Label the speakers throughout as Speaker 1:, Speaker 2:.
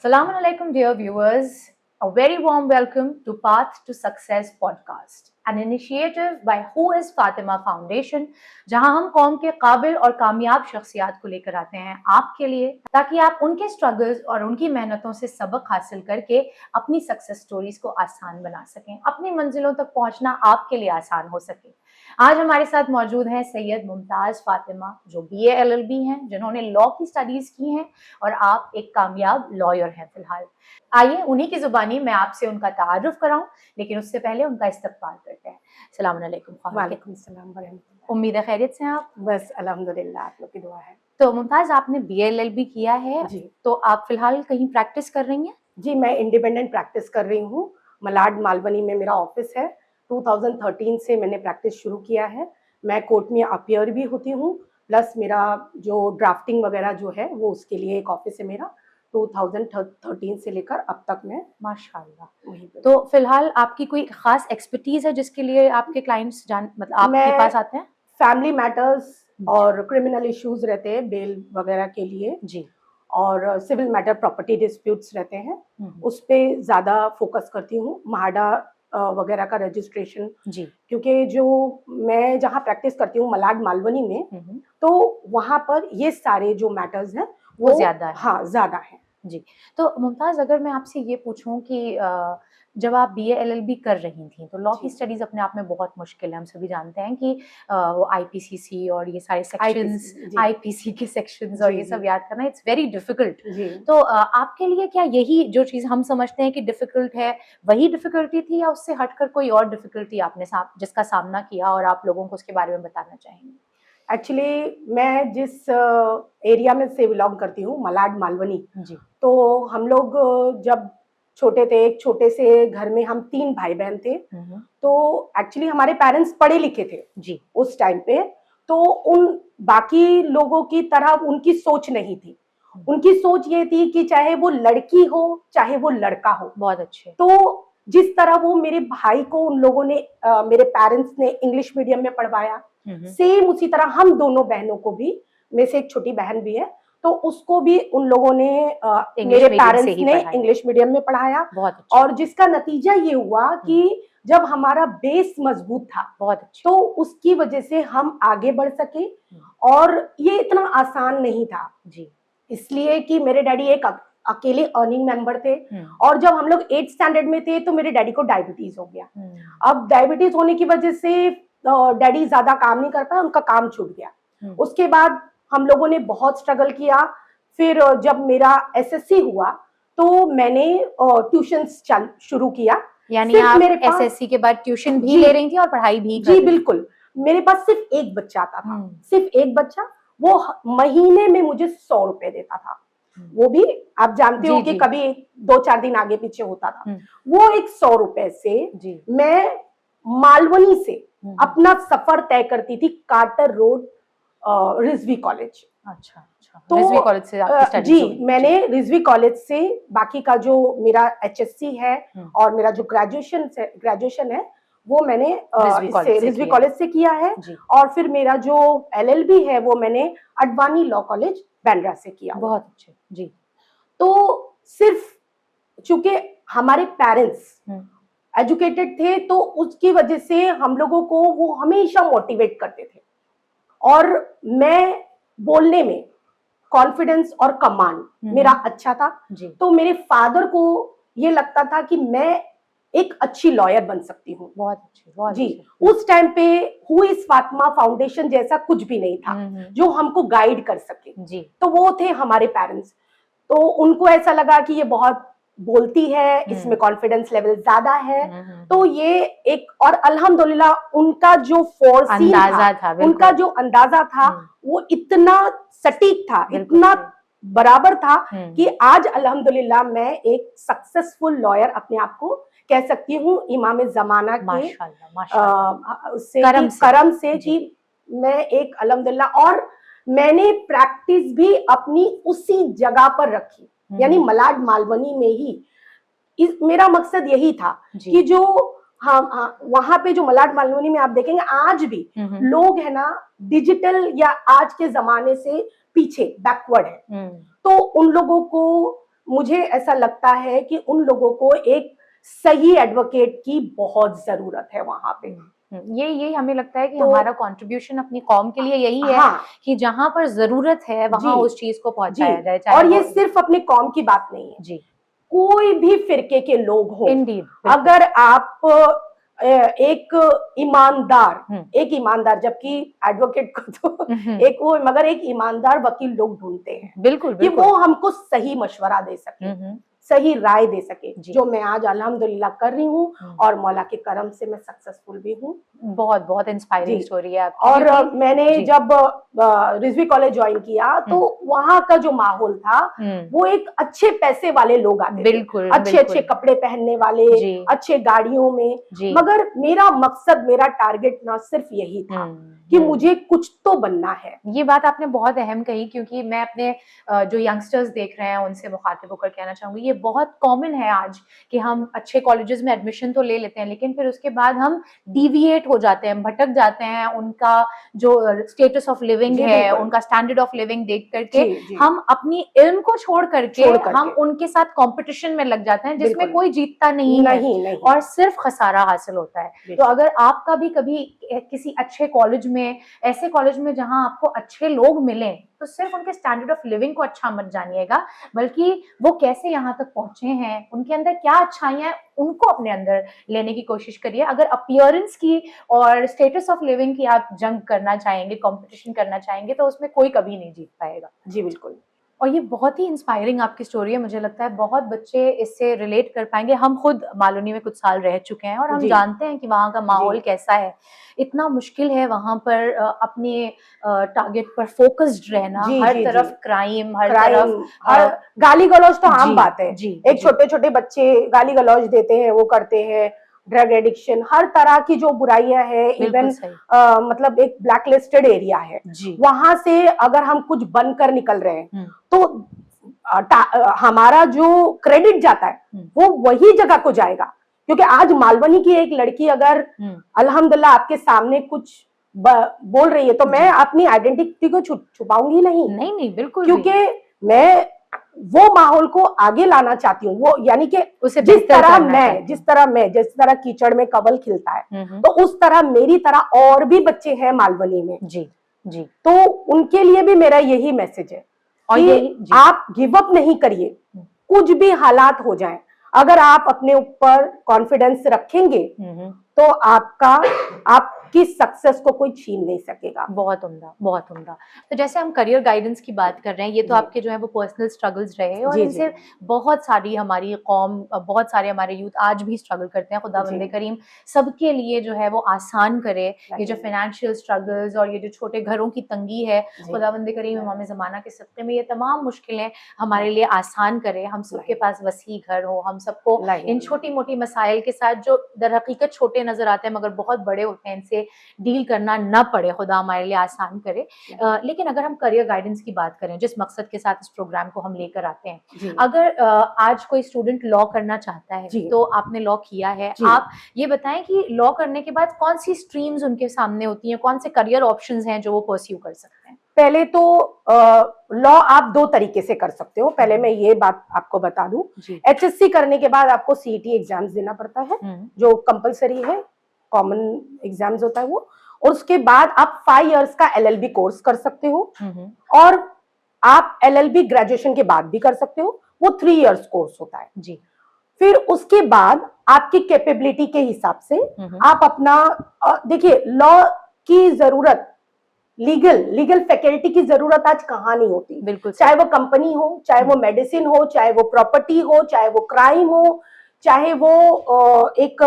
Speaker 1: Assalamu alaikum, dear viewers. A very warm welcome to Path to Success podcast, an initiative by Who is Fatima Foundation, जहां हम कौम के काबिल और कामयाब शख्सियात को लेकर आते हैं आपके लिए, ताकि आप उनके स्ट्रगल्स और उनकी मेहनतों से सबक हासिल करके अपनी सक्सेस स्टोरीज को आसान बना सकें, अपनी मंजिलों तक पहुंचना आपके लिए आसान हो सके। आज हमारे साथ मौजूद हैं सैयद मुमताज फातिमा, जो BA LLB हैं, जिन्होंने लॉ की स्टडीज की हैं और आप एक कामयाब लॉयर हैं फिलहाल। आइए उन्हीं की जुबानी मैं आपसे उनका तारुफ कराऊं, लेकिन उससे पहले उनका इस्तकबाल करते हैं। अस्सलाम वालेकुम।
Speaker 2: वालेकुम सलाम व रहमतुल्लाह।
Speaker 1: उम्मीद है खैरियत से हैं आप?
Speaker 2: बस अल्हम्दुलिल्लाह, आप लोग की दुआ है।
Speaker 1: तो मुमताज, आपने BA LLB किया है
Speaker 2: जी
Speaker 1: तो आप फिलहाल कहीं प्रैक्टिस कर रही हैं?
Speaker 2: जी, मैं इंडिपेंडेंट प्रैक्टिस कर रही हूँ। मलाड मालवनी में मेरा ऑफिस है। 2013 से मैंने प्रैक्टिस शुरू किया है। मैं कोर्ट में अपीयर भी होती हूँ, प्लस मेरा जो ड्राफ्टिंग वगैरह जो है वो उसके लिए एक ऑफिस है मेरा। 2013 से लेकर अब तक मैं
Speaker 1: माशाल्लाह।
Speaker 2: वहीं पे।
Speaker 1: तो फिलहाल आपकी कोई खास एक्सपर्टीज है जिसके लिए आपके क्लाइंट्स मतलब आपके पास आते हैं?
Speaker 2: फैमिली मैटर्स और क्रिमिनल इश्यूज रहते हैं, बेल वगैरह के लिए
Speaker 1: जी।
Speaker 2: और सिविल मैटर प्रॉपर्टी डिस्प्यूट्स रहते हैं, उस पे ज़्यादा फोकस करती हूँ। महाडा वगैरह का रजिस्ट्रेशन,
Speaker 1: जी।
Speaker 2: क्योंकि जो मैं जहाँ प्रैक्टिस करती हूँ मलाड मालवनी में, तो वहाँ पर ये सारे जो मैटर्स हैं वो
Speaker 1: ज़्यादा है।
Speaker 2: हाँ, ज़्यादा है।
Speaker 1: जी। तो मुमताज़, अगर मैं आपसे ये पूछूं कि जब आप BA LLB कर रही थी तो लॉ की स्टडीज अपने आप में बहुत मुश्किल है। हम सभी जानते हैं कि वो IPCC और ये सारे सेक्शंस, IPC के सेक्शंस और ये सब याद करना इट्स वेरी डिफिकल्ट। तो आपके लिए क्या यही जो चीज़ हम समझते हैं कि डिफिकल्ट है, वही डिफिकल्टी थी, या उससे हटकर कोई और डिफिकल्टी आपने जिसका सामना किया और आप लोगों को उसके बारे में बताना चाहेंगे?
Speaker 2: एक्चुअली मैं जिस एरिया में से बिलोंग करती हूँ, मलाड मालवनी, तो हम लोग जब छोटे थे, एक छोटे से घर में हम 3 भाई बहन थे, तो एक्चुअली हमारे पेरेंट्स पढ़े लिखे थे जी उस टाइम पे, तो उन बाकी लोगों की तरह उनकी सोच नहीं थी। उनकी सोच ये थी कि चाहे वो लड़की हो चाहे वो लड़का हो।
Speaker 1: बहुत अच्छे।
Speaker 2: तो जिस तरह वो मेरे भाई को उन लोगों ने मेरे पेरेंट्स ने इंग्लिश मीडियम में पढ़वाया, सेम उसी तरह हम दोनों बहनों को भी, मेरे से एक छोटी बहन भी है, तो उसको भी उन लोगों ने मेरे पेरेंट्स ने इंग्लिश मीडियम में पढ़ाया। और जिसका नतीजा ये हुआ कि जब हमारा बेस मजबूत था, बहुत अच्छा, तो उसकी वजह से हम आगे बढ़ सके। और ये इतना आसान नहीं था जी, इसलिए कि मेरे डैडी एक अकेले अर्निंग मेंबर थे, और जब हम लोग 8th स्टैंडर्ड में थे तो मेरे डैडी को डायबिटीज हो गया। अब डायबिटीज होने की वजह से डैडी ज्यादा काम नहीं कर पाए, उनका काम छूट गया। उसके बाद हम लोगों ने बहुत स्ट्रगल किया। फिर जब मेरा SSC हुआ तो मैंने ट्यूशंस शुरू किया।
Speaker 1: यानी आप मेरे SSC के बाद ट्यूशन भी ले रही थी और पढ़ाई भी कर रही थी?
Speaker 2: बिल्कुल। मेरे पास सिर्फ एक बच्चा आता था, सिर्फ एक बच्चा। वो महीने में मुझे 100 रुपए देता था। वो भी आप जानते हो कि कभी 2-4 दिन आगे पीछे होता था। वो एक 100 रुपए से मैं मालवनी से अपना सफर तय करती थी कार्टर रोड रिजवी कॉलेज। अच्छा, तो रिजवी कॉलेज से आपकी स्टडीज? मैंने रिजवी कॉलेज से बाकी का जो मेरा HSC है और मेरा जो ग्रेजुएशन है वो मैंने रिजवी कॉलेज से किया है। और फिर मेरा जो LLB है वो मैंने अडवाणी लॉ कॉलेज बांद्रा से किया। बहुत अच्छे जी। तो सिर्फ चूंकि हमारे पेरेंट्स एजुकेटेड थे तो उसकी वजह से हम लोगों को वो हमेशा मोटिवेट करते थे, और मैं बोलने में कॉन्फिडेंस और कमांड मेरा अच्छा था। तो मेरे फादर को ये लगता था कि मैं एक अच्छी लॉयर बन सकती हूँ। बहुत अच्छी जी। उस टाइम पे हु इज फातिमा फाउंडेशन जैसा कुछ भी नहीं था जो हमको गाइड कर सके जी। तो वो थे हमारे पेरेंट्स। तो उनको ऐसा लगा कि ये बहुत बोलती है, इसमें कॉन्फिडेंस लेवल ज्यादा है, तो ये एक, और अल्हम्दुलिल्लाह उनका जो अंदाजा था, उनका जो अंदाजा था वो इतना सटीक था, इतना बराबर था कि आज अल्हम्दुलिल्लाह मैं एक सक्सेसफुल लॉयर अपने आप को कह सकती हूँ। इमाम ज़माना के करम से कि मैं एक अल्हम्दुलिल्लाह, और मैंने प्रैक्टिस भी अपनी उसी जगह पर रखी, यानी मलाड मालवनी में ही। मेरा मकसद यही था कि जो वहां पे जो मलाड मालवनी में आप देखेंगे आज भी लोग है ना डिजिटल या आज के जमाने से पीछे बैकवर्ड है, तो उन लोगों को मुझे ऐसा लगता है कि उन लोगों को एक सही एडवोकेट की बहुत जरूरत है वहां पे।
Speaker 1: ये हमें लगता है कि
Speaker 2: तो
Speaker 1: हमारा कंट्रीब्यूशन अपनी कौम के लिए यही है
Speaker 2: हाँ
Speaker 1: कि जहां पर जरूरत है वहां
Speaker 2: जी
Speaker 1: उस चीज को
Speaker 2: जी,
Speaker 1: पहुंचाया जाए, चाहे
Speaker 2: और ये
Speaker 1: वो
Speaker 2: सिर्फ अपने कौम की बात नहीं है,
Speaker 1: जी
Speaker 2: कोई भी फिरके के लोग हो,
Speaker 1: इंडीड
Speaker 2: अगर आप एक ईमानदार, जबकि एडवोकेट को तो एक वो, मगर एक ईमानदार वकील लोग ढूंढते हैं
Speaker 1: बिल्कुल
Speaker 2: कि
Speaker 1: बिल्कुल
Speaker 2: वो हमको सही मशवरा दे सके, सही राय दे सके,
Speaker 1: जी।
Speaker 2: जो मैं आज अल्हम्दुलिल्लाह कर रही हूँ और मौला के करम से मैं सक्सेसफुल भी हूँ।
Speaker 1: बहुत बहुत इंस्पायरिंग
Speaker 2: जी।
Speaker 1: स्टोरी है आपकी।
Speaker 2: और
Speaker 1: क्योंकि-
Speaker 2: मैंने
Speaker 1: जी।
Speaker 2: जब रिजवी कॉलेज ज्वाइन किया तो वहां का जो माहौल था वो एक अच्छे पैसे वाले लोग आते थे,
Speaker 1: बिल्कुल
Speaker 2: अच्छे अच्छे
Speaker 1: बिल्कुल
Speaker 2: कपड़े पहनने वाले,
Speaker 1: जी
Speaker 2: अच्छे गाड़ियों में,
Speaker 1: जी
Speaker 2: मगर मेरा मकसद, मेरा टारगेट ना सिर्फ यही था कि मुझे कुछ तो बनना है।
Speaker 1: ये बात आपने बहुत अहम कही, क्योंकि मैं अपने जो यंगस्टर्स देख रहे हैं उनसे मुखातिब होकर कहना चाहूंगी, ये बहुत कॉमन है आज कि हम अच्छे कॉलेजेस में एडमिशन तो ले लेते हैं लेकिन फिर उसके बाद हम डिविएट हो जाते हैं, भटक जाते हैं, उनका जो स्टेटस ऑफ लिविंग
Speaker 2: जी,
Speaker 1: है,
Speaker 2: बिल्कुल।
Speaker 1: उनका स्टैंडर्ड ऑफ लिविंग देख करके
Speaker 2: जी, जी।
Speaker 1: हम अपनी इल्म को छोड़ करके हम उनके साथ कंपटीशन में लग जाते हैं जिसमें
Speaker 2: बिल्कुल।
Speaker 1: कोई जीतता नहीं है
Speaker 2: नहीं
Speaker 1: और सिर्फ खसारा हासिल होता है। तो अगर आपका भी कभी किसी अच्छे कॉलेज में, ऐसे कॉलेज में जहां आपको अच्छे लोग मिले, तो सिर्फ उनके स्टैंडर्ड ऑफ लिविंग को अच्छा मत जानिएगा, बल्कि वो कैसे यहाँ तक पहुंचे हैं, उनके अंदर क्या अच्छाइयां हैं, उनको अपने अंदर लेने की कोशिश करिए। अगर अपीयरेंस की और स्टेटस ऑफ लिविंग की आप जंग करना चाहेंगे, कंपटीशन करना चाहेंगे, तो उसमें कोई कभी नहीं जीत पाएगा।
Speaker 2: जी बिल्कुल।
Speaker 1: और ये बहुत ही इंस्पायरिंग आपकी स्टोरी है, मुझे लगता है बहुत बच्चे इससे रिलेट कर पाएंगे। हम खुद मालूनी में कुछ साल रह चुके हैं और हम जानते हैं कि वहाँ का माहौल कैसा है। इतना मुश्किल है वहाँ पर अपने टारगेट पर फोकस्ड रहना, हर तरफ क्राइम, हर तरफ
Speaker 2: गाली गलौज तो आम बात है। एक छोटे छोटे बच्चे गाली गलौज देते हैं, वो करते हैं, ड्रग एडिक्शन, हर तरह की जो बुराइयां है, इवन मतलब एक ब्लैक लिस्टेड एरिया है, वहां से अगर हम कुछ बनकर निकल रहे हैं तो हमारा जो क्रेडिट जाता है वो वही जगह को जाएगा। क्योंकि आज मालवनी की एक लड़की अगर अल्हम्दुलिल्लाह आपके सामने कुछ बोल रही है तो मैं अपनी आइडेंटिटी को छुपाऊंगी नहीं, बिल्कुल, क्योंकि मैं वो माहौल को आगे लाना चाहती हूँ। वो यानी कि जिस तरह कीचड़ में कवल खिलता है, तो उस तरह मेरी तरह और भी बच्चे हैं मालवनी में। जी जी। तो उनके लिए भी मेरा यही मैसेज है कि आप गिव अप नहीं करिए, कुछ भी हालात हो जाएं, अगर आप अपने ऊपर कॉन्फिडेंस रखेंगे तो आपकी सक्सेस को कोई छीन नहीं सकेगा। बहुत उम्दा, बहुत उम्दा। तो जैसे हम करियर गाइडेंस की बात कर रहे हैं, ये तो आपके जो है वो पर्सनल स्ट्रगल्स रहे और इनसे बहुत सारी हमारी कौम, बहुत सारे हमारे यूथ आज भी स्ट्रगल करते हैं। खुदावंद करीम सबके लिए जो है वो आसान करे ये जो फाइनेंशियल स्ट्रगल्स और ये जो छोटे घरों की तंगी है, खुदावंद करीम इमाम ज़माना के सदक़े में ये तमाम मुश्किलें हमारे लिए आसान करे। हम सबके पास वसी घर हो, हम सबको इन छोटी मोटी मसाइल के साथ जो दर हकीकत छोटे नजर आते हैं मगर बहुत बड़े होते हैं, इनसे डील करना ना पड़े, खुदा हमारे लिए आसान करे। लेकिन अगर हम करियर गाइडेंस की बात करें, जिस मकसद के साथ इस प्रोग्राम को हम लेकर आते हैं, अगर आज कोई स्टूडेंट लॉ करना चाहता है, तो आपने लॉ किया है, आप ये बताएं कि लॉ करने के बाद कौन सी स्ट्रीम्स उनके सामने होती हैं, कौन से करियर ऑप्शंस हैं जो वो परस्यू कर सकते हैं? पहले तो लॉ आप दो तरीके से कर सकते हो। पहले मैं ये बात आपको बता दूं, HSC करने के बाद आपको CET एग्जाम्स देना पड़ता है जो कंपलसरी है, कॉमन एग्जाम्स होता है वो, और उसके बाद आप 5 इयर्स का LLB कोर्स कर सकते हो और आप LLB ग्रेजुएशन के बाद भी कर सकते हो, वो 3 इयर्स कोर्स होता है जी। फिर उसके बाद आपकी कैपेबिलिटी के हिसाब से आप अपना, देखिए लॉ की जरूरत, लीगल फैकल्टी की जरूरत आज कहाँ नहीं होती, बिल्कुल, चाहे वो कंपनी हो, चाहे वो मेडिसिन हो, चाहे वो प्रॉपर्टी हो, चाहे वो क्राइम हो, चाहे वो एक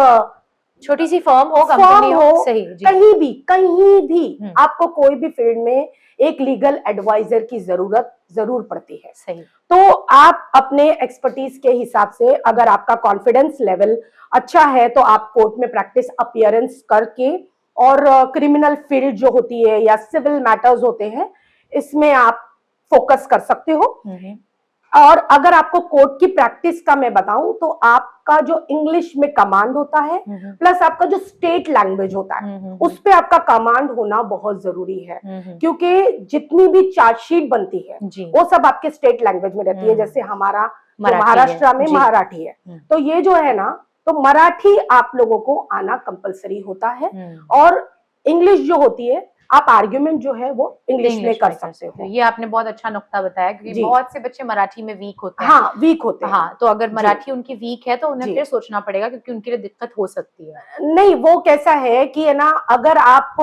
Speaker 1: छोटी सी फर्म हो, कंपनी हो, सही,
Speaker 2: कहीं भी आपको कोई भी फील्ड में एक लीगल एडवाइजर की जरूरत जरूर पड़ती है। सही। तो आप अपने एक्सपर्टीज के हिसाब से, अगर आपका कॉन्फिडेंस लेवल अच्छा है तो आप कोर्ट में प्रैक्टिस अपीयरेंस करके, और क्रिमिनल फील्ड जो होती है या सिविल मैटर्स होते हैं, इसमें आप फोकस कर सकते हो। और अगर आपको कोर्ट की प्रैक्टिस का मैं बताऊं तो आपका जो इंग्लिश में कमांड होता है प्लस आपका जो स्टेट लैंग्वेज होता है उस पे आपका कमांड होना बहुत जरूरी है, क्योंकि जितनी भी चार्जशीट बनती है वो सब आपके स्टेट लैंग्वेज में रहती है। जैसे हमारा महाराष्ट्र में मराठी है। तो ये जो है ना, तो मराठी आप लोगों को आना कंपलसरी होता है, और इंग्लिश जो होती है आप आर्ग्यूमेंट जो है वो इंग्लिश में कर सकते हो।
Speaker 1: ये आपने बहुत अच्छा नुक्ता बताया, क्योंकि बहुत से बच्चे मराठी में वीक होते हैं।
Speaker 2: हाँ, वीक होते हैं।
Speaker 1: हाँ, तो अगर मराठी उनकी वीक है तो उन्हें फिर सोचना पड़ेगा, क्योंकि उनके लिए दिक्कत हो सकती है।
Speaker 2: नहीं, वो कैसा है कि है ना, अगर आप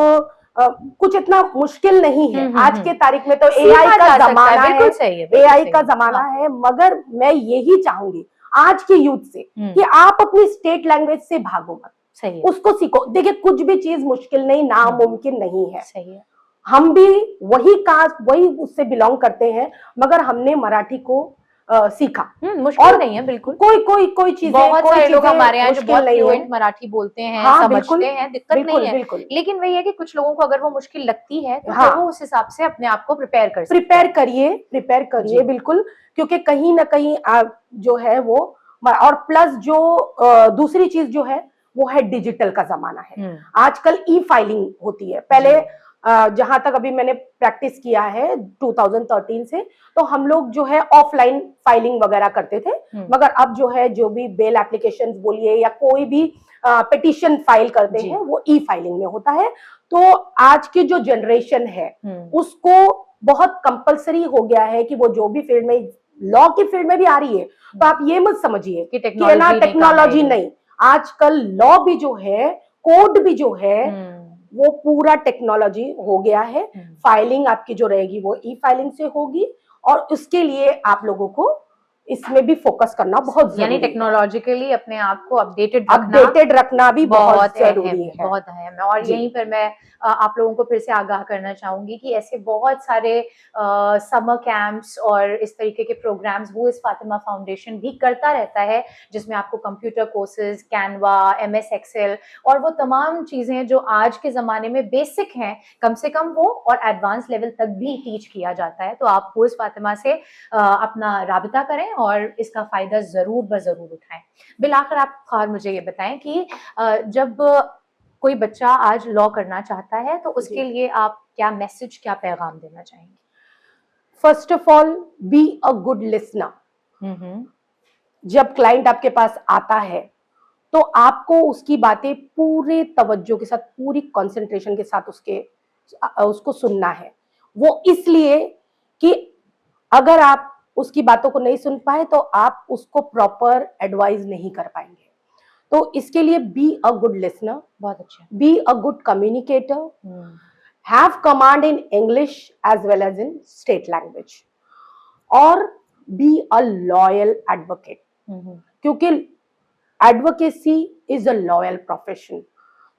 Speaker 2: कुछ इतना मुश्किल नहीं है। आज के तारीख में तो एआई का जमाना है, एआई का जमाना है, मगर मैं यही चाहूंगी आज के यूथ से कि आप अपनी स्टेट लैंग्वेज से भागो मत,
Speaker 1: सही है,
Speaker 2: उसको सीखो। देखिए, कुछ भी चीज मुश्किल नहीं, नामुमकिन नहीं है।
Speaker 1: सही है।
Speaker 2: हम भी वही कास्ट, वही उससे बिलोंग करते हैं, मगर हमने मराठी को सीखा।
Speaker 1: मुश्किल नहीं है, बिल्कुल।
Speaker 2: कोई चीजें,
Speaker 1: बहुत सारे लोग हमारे यहाँ जो बहुत फ्लुएंट मराठी बोलते हैं, समझते हैं, दिक्कत नहीं है। लेकिन वही है कि कुछ लोगों को अगर वो मुश्किल लगती है तो वो उस हिसाब से अपने आप को प्रिपेयर
Speaker 2: करिए बिल्कुल, क्योंकि कहीं ना कहीं आप जो है वो, और प्लस जो दूसरी चीज जो है वो है डिजिटल का जमाना है। आजकल ई फाइलिंग होती है। पहले जहां तक अभी मैंने प्रैक्टिस किया है 2013 से, तो हम लोग जो है ऑफलाइन फाइलिंग वगैरह करते थे, मगर अब जो है, जो भी बेल एप्लीकेशन बोलिए या कोई भी पिटीशन फाइल करते हैं, वो ई फाइलिंग में होता है। तो आज की जो जनरेशन है उसको बहुत कंपलसरी हो गया है कि वो जो भी फील्ड में, लॉ की फील्ड में भी आ रही है, तो आप ये मत समझिए कि टेक्नोलॉजी नहीं। आजकल लॉ भी जो है, कोड भी जो है, वो पूरा टेक्नोलॉजी हो गया है। फाइलिंग आपकी जो रहेगी वो ई फाइलिंग से होगी, और उसके लिए आप लोगों को इसमें भी फोकस करना बहुत जरूरी है।
Speaker 1: यानी टेक्नोलॉजिकली अपने आप को अपडेटेड
Speaker 2: रखना भी बहुत जरूरी है,
Speaker 1: बहुत अहम है। और यहीं पर मैं आप लोगों को फिर से आगाह करना चाहूंगी कि ऐसे बहुत सारे समर कैंप्स और इस तरीके के प्रोग्राम्स वो इस फातिमा फाउंडेशन भी करता रहता है, जिसमें आपको computer courses, Canva, MS Excel और वो तमाम चीजें जो आज के जमाने में बेसिक हैं, कम से कम वो और एडवांस लेवल तक भी टीच किया जाता है। तो आप वो इस फातिमा से अपना राबिता करें और इसका फायदा जरूर बजरूर उठाएं। बिलाखिर आप खैर मुझे ये बताएं कि जब कोई बच्चा आज लॉ करना चाहता है तो उसके लिए आप क्या मैसेज, क्या पैगाम देना चाहेंगे?
Speaker 2: First of all, B a good listener. जब क्लाइंट आपके पास आता है तो आपको उसकी बातें पूरे तवज्जो के साथ, पूरी कंसंट्रेशन के साथ उसको सुनना है। वो इसलिए कि अगर आप उसकी बातों को नहीं सुन पाए तो आप उसको प्रॉपर एडवाइस नहीं कर पाएंगे। तो इसके लिए बी अ गुड लिसनर,
Speaker 1: बहुत अच्छा,
Speaker 2: be a good communicator, have command in English as well as in state language, और बी अ लॉयल एडवोकेट, क्योंकि advocacy is a loyal profession.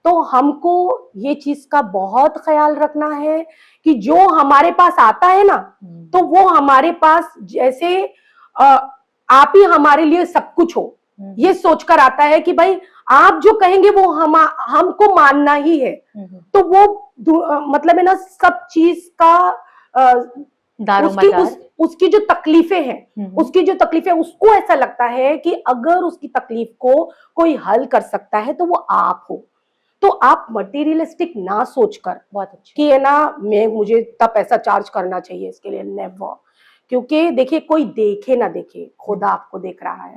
Speaker 2: तो हमको ये चीज का बहुत ख्याल रखना है कि जो हमारे पास आता है ना, तो वो हमारे पास जैसे आप ही हमारे लिए सब कुछ हो, ये सोचकर आता है कि भाई आप जो कहेंगे वो हमको मानना ही है। तो वो मतलब है ना, सब चीज का उसकी जो तकलीफें हैं, उसको ऐसा लगता है कि अगर उसकी तकलीफ को कोई हल कर सकता है तो वो आप हो। तो आप मटेरियलिस्टिक ना सोचकर,
Speaker 1: बहुत अच्छा,
Speaker 2: कि है ना मुझे तब पैसा चार्ज करना चाहिए इसके लिए, नेवर। क्योंकि देखिए, कोई देखे ना देखे, खुदा आपको देख रहा है।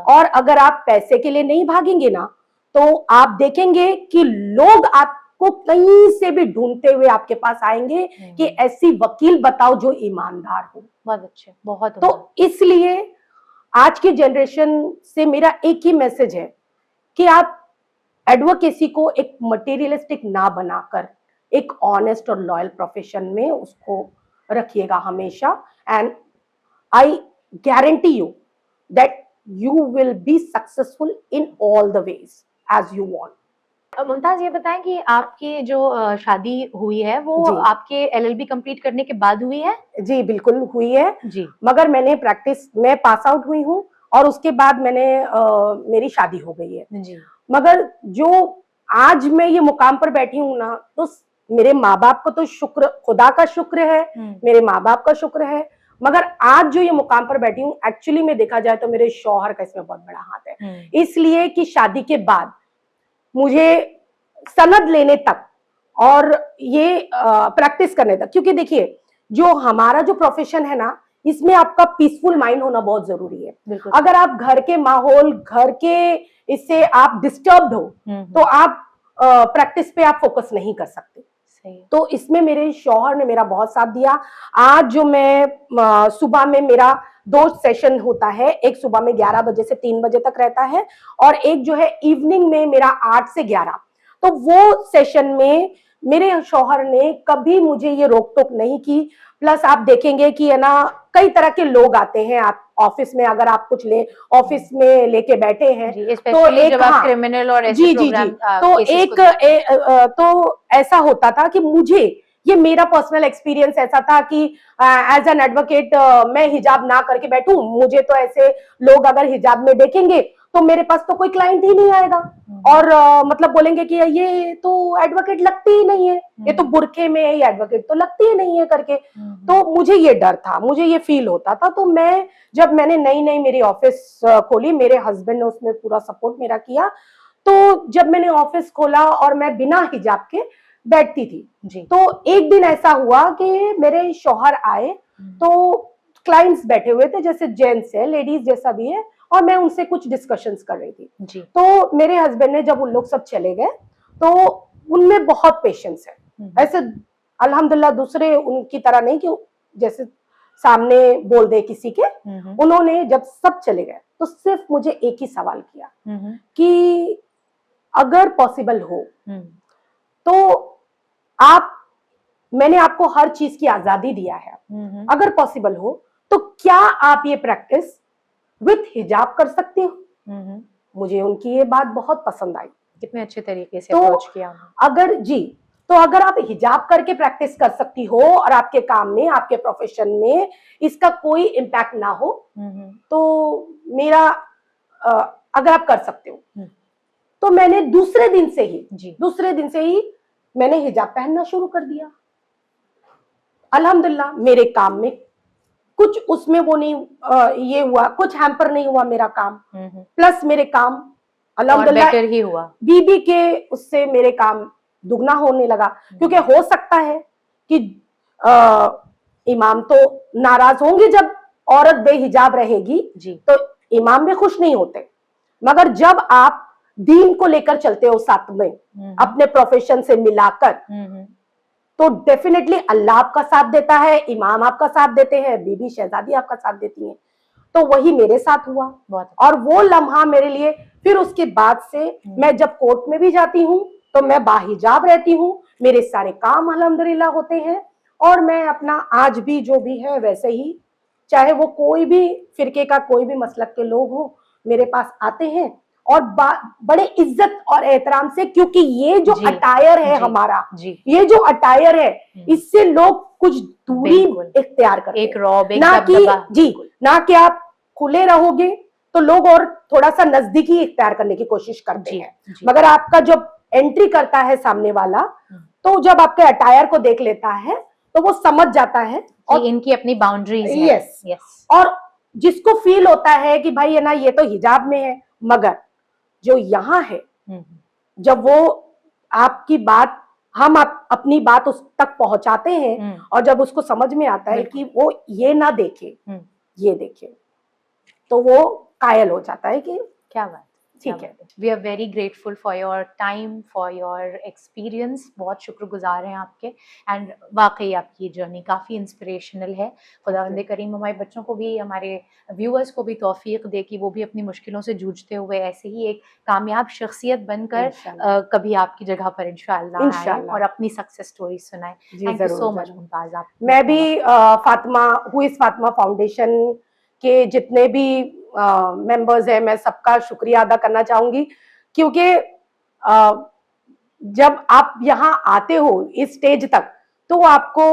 Speaker 2: और अगर आप पैसे के लिए नहीं भागेंगे ना, तो आप देखेंगे कि लोग आपको कहीं से भी ढूंढते हुए आपके पास आएंगे कि ऐसी वकील बताओ जो ईमानदार हो।
Speaker 1: बहुत अच्छे, बहुत।
Speaker 2: तो इसलिए आज की जनरेशन से मेरा एक ही मैसेज है कि आप एडवोकेसी को एक मटेरियलिस्टिक ना बनाकर एक ऑनेस्ट और लॉयल प्रोफेशन में उसको रखिएगा हमेशा। And I guarantee you that you will be successful in all the ways as you want.
Speaker 1: Mumtaz, ये बताएं कि आपकी जो शादी हुई है वो आपके LLB कंप्लीट करने के बाद हुई है?
Speaker 2: जी बिल्कुल हुई है
Speaker 1: जी,
Speaker 2: मगर मैंने मैं पास आउट हुई हूँ और उसके बाद मेरी शादी हो गई है
Speaker 1: जी।
Speaker 2: मगर जो आज मैं ये मुकाम पर बैठी हूँ ना, तो मेरे माँ बाप को तो शुक्र, खुदा का शुक्र है, मेरे माँ बाप का शुक्र है, मगर आज जो ये मुकाम पर बैठी हूँ, एक्चुअली में देखा जाए तो मेरे शौहर का इसमें बहुत बड़ा हाथ है। इसलिए कि शादी के बाद मुझे सनद लेने तक और ये प्रैक्टिस करने तक, क्योंकि देखिए जो हमारा जो प्रोफेशन है ना, इसमें आपका पीसफुल माइंड होना बहुत जरूरी है।
Speaker 1: बिल्कुल।
Speaker 2: अगर आप घर के माहौल, घर के इससे आप डिस्टर्ब्ड हो तो आप प्रैक्टिस पे आप फोकस नहीं कर सकते।
Speaker 1: सही है।
Speaker 2: तो इसमें मेरे शौहर ने मेरा बहुत साथ दिया। आज जो मैं सुबह में मेरा 2 सेशन होता है, एक सुबह में 11 बजे से 3 बजे तक रहता है और एक जो है इवनिंग में मेरा 8 से 11। तो वो सेशन में मेरे शौहर ने कभी मुझे ये रोक टोक नहीं की। प्लस आप देखेंगे कि है ना, कई तरह के लोग आते हैं आप ऑफिस में, अगर आप कुछ ले ऑफिस में लेके बैठे हैं
Speaker 1: जी,
Speaker 2: तो
Speaker 1: especially
Speaker 2: एक
Speaker 1: जब आप क्रिमिनल और ऐसे
Speaker 2: जी जी जी,
Speaker 1: प्रोग्राम
Speaker 2: तो
Speaker 1: केसेस को
Speaker 2: तो ऐसा होता था कि मुझे ये मेरा पर्सनल एक्सपीरियंस ऐसा था कि एज एन एडवोकेट मैं हिजाब ना करके बैठूं, मुझे तो ऐसे लोग अगर हिजाब में देखेंगे तो मेरे पास तो कोई क्लाइंट ही नहीं आएगा और मतलब बोलेंगे कि ये तो एडवोकेट लगती ही नहीं है, ये तो बुरखे में है, ये एडवोकेट तो लगती ही नहीं है करके। तो मुझे ये डर था, मुझे ये फील होता था। तो जब मैंने नई नई मेरी ऑफिस खोली, मेरे हस्बैंड ने उसमें पूरा सपोर्ट मेरा किया। तो जब मैंने ऑफिस खोला और मैं बिना हिजाब के बैठती थी
Speaker 1: जी।
Speaker 2: तो एक दिन ऐसा हुआ कि मेरे शौहर आए, तो क्लाइंट्स बैठे हुए थे, जैसे जेंट्स है, लेडीज जैसा भी है, और मैं उनसे कुछ डिस्कशंस कर रही थी
Speaker 1: जी।
Speaker 2: तो मेरे हस्बैंड ने, जब उन लोग सब चले गए तो उनमें बहुत पेशेंस है। ऐसे अल्हम्दुलिल्लाह दूसरे उनकी तरह नहीं कि जैसे सामने बोल दे किसी के। उन्होंने जब सब चले गए तो सिर्फ मुझे एक ही सवाल किया कि अगर पॉसिबल हो तो मैंने आपको हर चीज की आजादी दिया है, अगर पॉसिबल हो तो क्या आप ये प्रैक्टिस विथ हिजाब कर सकते हो? मुझे उनकी ये बात बहुत पसंद आई।
Speaker 1: कितने अच्छे तरीके से
Speaker 2: तो
Speaker 1: अप्रोच किया।
Speaker 2: अगर आप हिजाब करके प्रैक्टिस कर सकती हो और आपके काम में, आपके प्रोफेशन में इसका कोई इम्पैक्ट ना हो तो मेरा अगर आप कर सकते हो तो मैंने दूसरे दिन से ही मैंने हिजाब पहनना शुरू कर दिया। अल्हम्दुलिल्लाह मेरे काम में कुछ उसमें वो नहीं ये हुआ, कुछ हैम्पर नहीं हुआ मेरा काम। प्लस मेरे काम अल्हम्दुलिल्लाह
Speaker 1: बेटर ही हुआ,
Speaker 2: बीबी के उससे मेरे काम दुगना होने लगा। क्योंकि हो सकता है कि इमाम तो नाराज होंगे जब औरत बेहिजाब रहेगी
Speaker 1: जी।
Speaker 2: तो इमाम भी खुश नहीं होते, मगर जब आप दीन को लेकर चलते हो साथ में अपने प्रोफेशन से मिलाकर तो डेफिनेटली अल्लाह आपका साथ देता है, इमाम आपका साथ देते हैं, बीबी शहजादी आपका साथ देती है। तो वही मेरे साथ हुआ और वो लम्हा मेरे लिए, फिर उसके बाद से मैं जब कोर्ट में भी जाती हूँ तो मैं बाहिजाब रहती हूँ, मेरे सारे काम अल्हम्दुलिल्लाह होते हैं और मैं अपना आज भी जो भी है वैसे ही, चाहे वो कोई भी फिरके का कोई भी मसलक के लोग हो मेरे पास आते हैं और बड़े इज्जत और एहतराम से, क्योंकि ये जो अटायर है हमारा, ये जो अटायर है इससे लोग कुछ दूरी इख्तियार करते हैं।
Speaker 1: एक रौब, एक
Speaker 2: ना कि
Speaker 1: दबदबा,
Speaker 2: ना कि आप खुले रहोगे तो लोग और थोड़ा सा नजदीकी इख्तियार करने की कोशिश करते हैं, मगर आपका जब एंट्री करता है सामने वाला तो जब आपके अटायर को देख लेता है तो वो समझ जाता है
Speaker 1: और इनकी अपनी बाउंड्रीज है।
Speaker 2: यस। और जिसको फील होता है कि भाई है ना ये तो हिजाब में है, मगर जो यहाँ है जब वो आपकी बात, हम अपनी बात उस तक पहुंचाते हैं और जब उसको समझ में आता है कि वो ये ना देखे ये देखे तो वो कायल हो जाता है कि
Speaker 1: क्या बात।
Speaker 2: ठीक है।
Speaker 1: We are very grateful for your time, for your experience, बहुत शुक्रगुजार हैं आपके। एंड वाकई आपकी जर्नी काफ़ी इंस्पिरेशनल है। खुदावंद करीम हमारे बच्चों को भी, हमारे व्यूअर्स को भी तौफीक दे कि वो भी अपनी मुश्किलों से जूझते हुए ऐसे ही एक कामयाब शख्सियत बनकर कभी आपकी जगह पर इंशाल्लाह आए और अपनी सक्सेस स्टोरी सुनाए। Thank you so much Mumtaz. आप
Speaker 2: मैं भी फातिमा फाउंडेशन के जितने भी मेंबर्स हैं मैं सबका शुक्रिया अदा करना चाहूंगी, क्योंकि जब आप यहाँ आते हो इस स्टेज तक तो आपको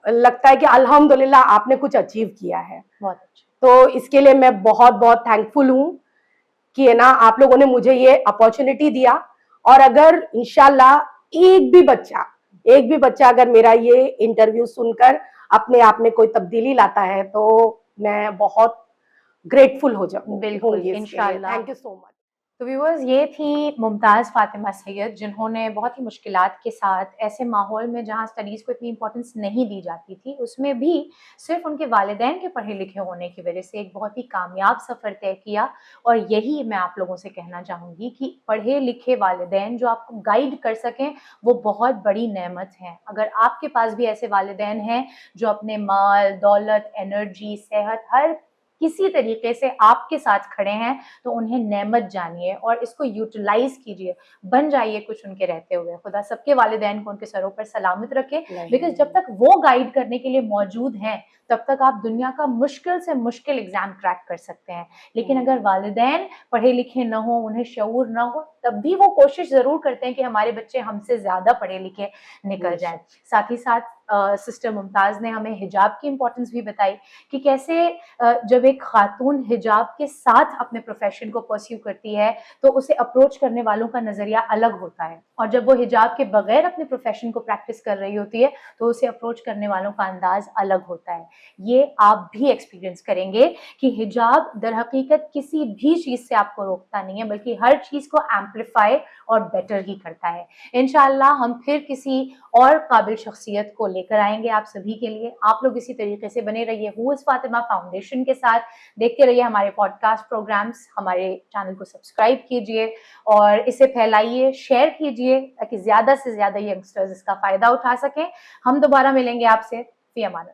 Speaker 2: लगता है कि अल्हम्दुलिल्लाह आपने कुछ अचीव किया है।
Speaker 1: बहुत अच्छा।
Speaker 2: तो इसके लिए मैं बहुत बहुत थैंकफुल हूँ कि है ना आप लोगों ने मुझे ये अपॉर्चुनिटी दिया। और अगर इंशाल्लाह एक भी बच्चा अगर मेरा ये इंटरव्यू सुनकर अपने आप में कोई तब्दीली लाता है तो मैं बहुत ग्रेटफुल हो जाऊंगी।
Speaker 1: बिल्कुल इंशाल्लाह।
Speaker 2: Thank you so much.
Speaker 1: तो व्यूअर्स, ये थी मुमताज़ फ़ातिमा सैयद, जिन्होंने बहुत ही मुश्किलात के साथ ऐसे माहौल में जहाँ स्टडीज़ को इतनी इंपॉर्टेंस नहीं दी जाती थी, उसमें भी सिर्फ उनके वालिदैन के पढ़े लिखे होने की वजह से एक बहुत ही कामयाब सफ़र तय किया। और यही मैं आप लोगों से कहना चाहूँगी कि पढ़े लिखे वालिदैन जो आपको गाइड कर सकें, वो बहुत बड़ी नेमत है। अगर आपके पास भी ऐसे वालिदैन हैं जो अपने माल, दौलत, एनर्जी, सेहत, हर किसी तरीके से आपके साथ खड़े हैं, तो उन्हें नेमत जानिए और इसको यूटिलाइज कीजिए, बन जाइए कुछ उनके रहते हुए। खुदा सबके वालिदैन को उनके सरों पर सलामत रखे, बिकॉज जब तक वो गाइड करने के लिए मौजूद हैं, तब तक आप दुनिया का मुश्किल से मुश्किल एग्जाम क्रैक कर सकते हैं। लेकिन अगर वालिदैन पढ़े लिखे न हो, उन्हें शऊर न हो, तब भी वो कोशिश जरूर करते हैं कि हमारे बच्चे हमसे ज्यादा पढ़े लिखे निकल जाएं। साथ ही साथ सिस्टर मुमताज ने हमें हिजाब की इंपॉर्टेंस भी बताई कि कैसे जब एक खातून हिजाब के साथ अपने प्रोफेशन को परस्यू करती है, तो उसे अप्रोच करने वालों का नजरिया अलग होता है, और जब वो हिजाब के बगैर अपने प्रोफेशन को प्रैक्टिस कर रही होती है, तो उसे अप्रोच करने वालों का अंदाज अलग होता है। ये आप भी एक्सपीरियंस करेंगे कि हिजाब दर हकीकत किसी भी चीज से आपको रोकता नहीं है, बल्कि हर चीज को एम्पलीफाई और बेटर ही करता है। इंशाल्लाह हम फिर किसी और काबिल शख्सियत को लेकर आएंगे आप सभी के लिए। आप लोग इसी तरीके से बने रहिए हू इज़ फातिमा फाउंडेशन के साथ, देखते रहिए हमारे पॉडकास्ट प्रोग्राम्स, हमारे चैनल को सब्सक्राइब कीजिए और इसे फैलाइए, शेयर कीजिए, ताकि ज्यादा से ज्यादा यंगस्टर्स इसका फायदा उठा सकें। हम दोबारा मिलेंगे आपसे। फी अमान।